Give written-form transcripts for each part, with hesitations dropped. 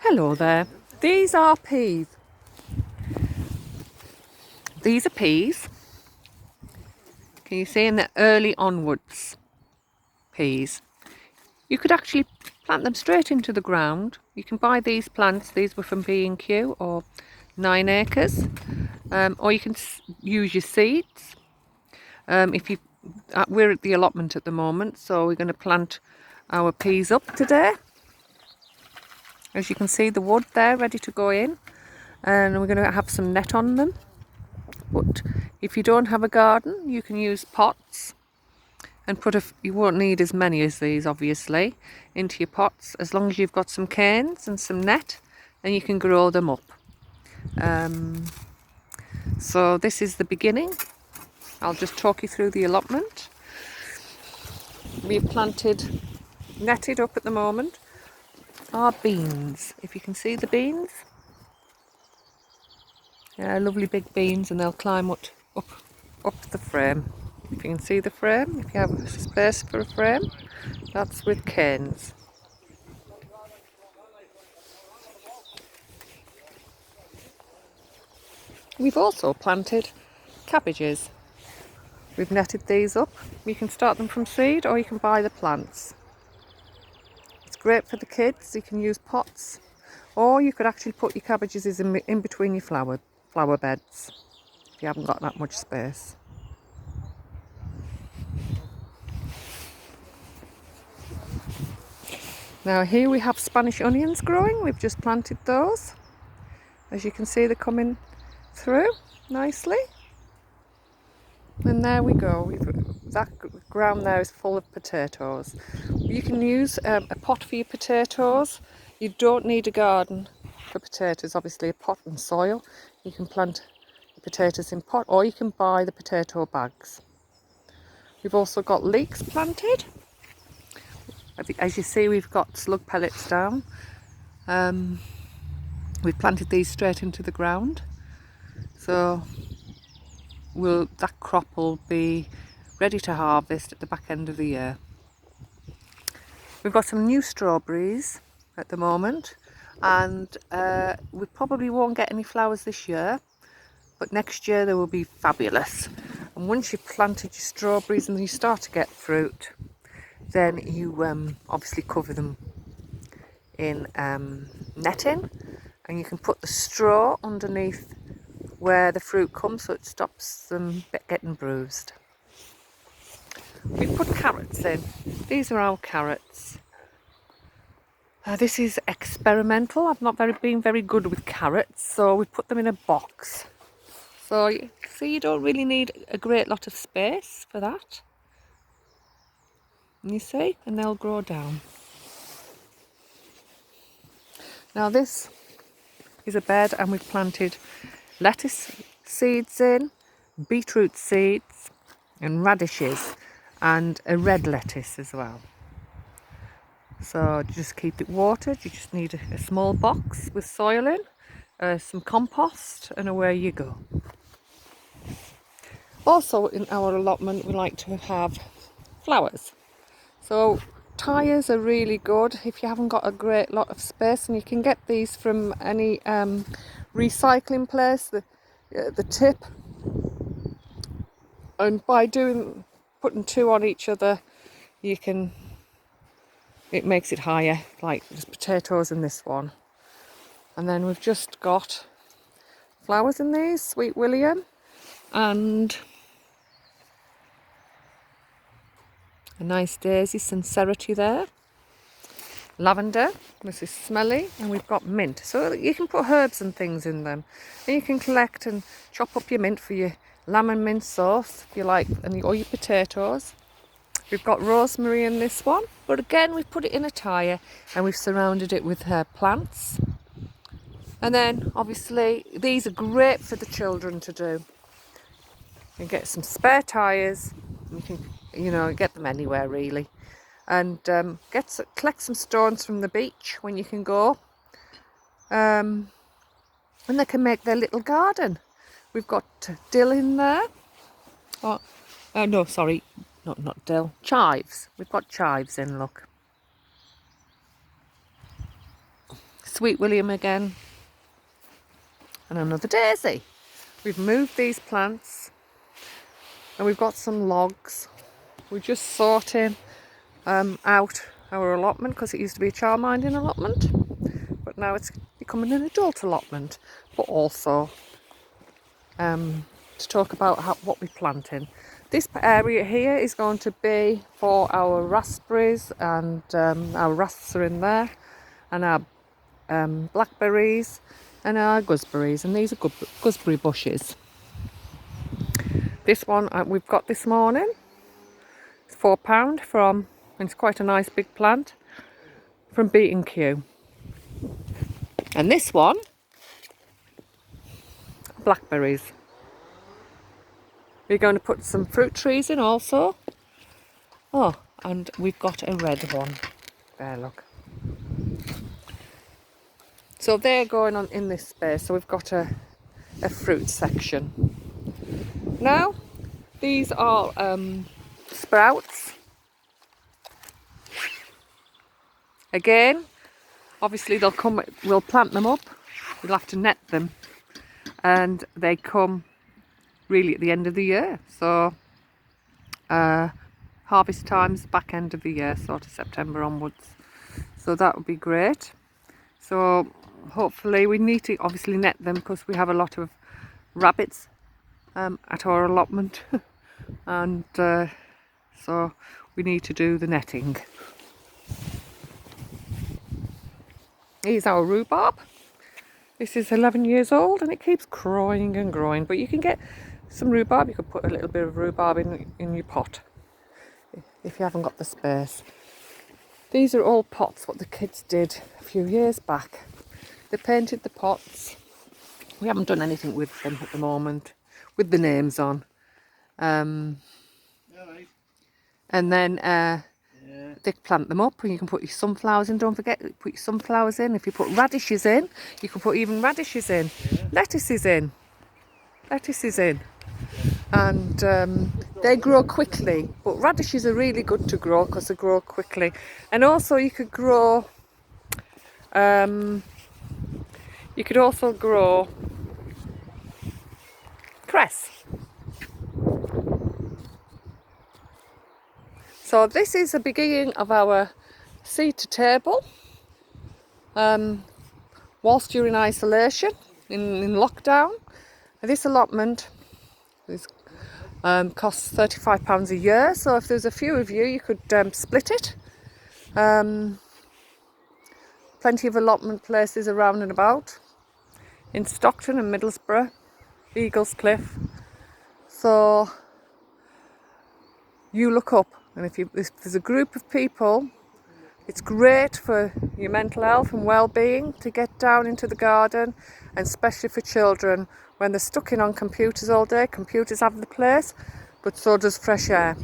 Hello there. These are peas. These are peas. Can you see in the early onwards peas? You could actually plant them straight into the ground. You can buy these plants. These were from B&Q or 9 Acres. Or you can use your seeds. If you, we're at the allotment at the moment, so we're going to plant our peas up today. As you can see, the wood there ready to go in, and we're going to have some net on them. But if you don't have a garden, you can use pots and you won't need as many as these obviously into your pots, as long as you've got some canes and some net, and you can grow them up. So this is the beginning. I'll just talk you through the allotment. We've planted, netted up at the moment, are beans. If you can see the beans. Yeah, lovely big beans, and they'll climb up the frame. If you can see the frame, if you have space for a frame, that's with canes. We've also planted cabbages. We've netted these up. You can start them from seed, or you can buy the plants. It's great for the kids. You can use pots, or you could actually put your cabbages in between your flower beds if you haven't got that much space. Now here we have Spanish onions growing. We've just planted those. As you can see, they're coming through nicely. And there we go. That ground there is full of potatoes. You can use a pot for your potatoes. You don't need a garden for potatoes. Obviously, a pot and soil. You can plant the potatoes in pot, or you can buy the potato bags. We've also got leeks planted. As you see, we've got slug pellets down. We've planted these straight into the ground, so that crop will be ready to harvest at the back end of the year. We've got some new strawberries at the moment, and we probably won't get any flowers this year, but next year they will be fabulous. And once you've planted your strawberries and you start to get fruit, then you obviously cover them in netting, and you can put the straw underneath where the fruit comes, so it stops them getting bruised. We've put carrots in. These are our carrots. This is experimental. I've not been very good with carrots, so we put them in a box. So you don't really need a great lot of space for that. You see, and they'll grow down. Now this is a bed, and we've planted lettuce seeds in, beetroot seeds, and radishes, and a red lettuce as well. So just keep it watered. You just need a small box with soil in, some compost, and away you go. Also in our allotment, we like to have flowers. So tyres are really good if you haven't got a great lot of space, and you can get these from any recycling place, the tip. And by putting two on each other, it makes it higher, like there's potatoes in this one. And then we've just got flowers in these, Sweet William, and a nice daisy, Sincerity there. Lavender, this is smelly, and we've got mint. So you can put herbs and things in them. And you can collect and chop up your mint for your lamb and mint sauce, if you like, or your potatoes. We've got rosemary in this one, but again we've put it in a tyre and we've surrounded it with plants. And then obviously these are great for the children to do. You can get some spare tyres, you can get them anywhere really, and collect some stones from the beach when you can go, and they can make their little garden. We've got dill in there. No, sorry, not dill, chives. We've got chives in, look. Sweet William again. And another daisy. We've moved these plants and we've got some logs. We're just sorting out our allotment because it used to be a childminding allotment, but now it's becoming an adult allotment. But also to talk about what we're planting. This area here is going to be for our raspberries, and our rasps are in there, and our blackberries and our gooseberries, and these are gooseberry bushes. This one we've got this morning, it's £4 from, and it's quite a nice big plant, from B&Q. And this one, blackberries. We're going to put some fruit trees in also. Oh, and we've got a red one. There, look. So they're going on in this space. So we've got a fruit section. Now, these are sprouts. Again, obviously they'll come, we'll plant them up. We'll have to net them. And they come really at the end of the year. So harvest time's back end of the year, sort of September onwards. So that would be great. So hopefully we need to obviously net them because we have a lot of rabbits at our allotment. And so we need to do the netting. Here's our rhubarb. This is 11 years old and it keeps growing and growing, but you can get some rhubarb. You could put a little bit of rhubarb in your pot if you haven't got the space. These are all pots what the kids did a few years back. They painted the pots. We haven't done anything with them at the moment, with the names on. And then they plant them up and you can put your sunflowers in. Don't forget, put your sunflowers in. If you put radishes in, you can put even radishes in. Lettuces in. And they grow quickly, but radishes are really good to grow because they grow quickly. And also you could grow cress. So this is the beginning of our seed to table. Whilst you're in isolation, in lockdown, and this allotment is, costs £35 a year. So if there's a few of you, you could split it. Plenty of allotment places around and about in Stockton and Middlesbrough, Eaglescliffe. So you look up, and if there's a group of people, it's great for your mental health and well-being to get down into the garden, and especially for children when they're stuck in on computers all day. Computers have the place, but so does fresh air.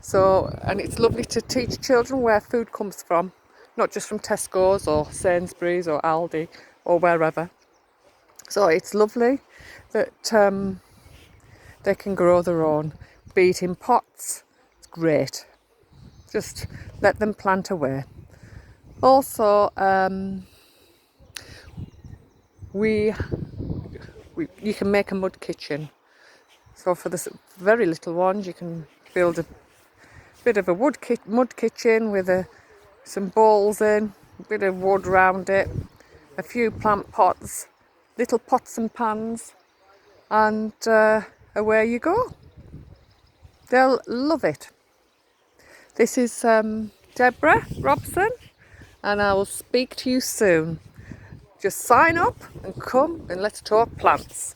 So, and it's lovely to teach children where food comes from, not just from Tesco's or Sainsbury's or Aldi or wherever. So it's lovely that they can grow their own, be it in pots. It's great. Just let them plant away. Also, you can make a mud kitchen. So for the very little ones, you can build a bit of a mud kitchen with some bowls in, a bit of wood round it, a few plant pots, little pots and pans, and away you go. They'll love it. This is Deborah Robson, and I will speak to you soon. Just sign up and come and let's talk plants.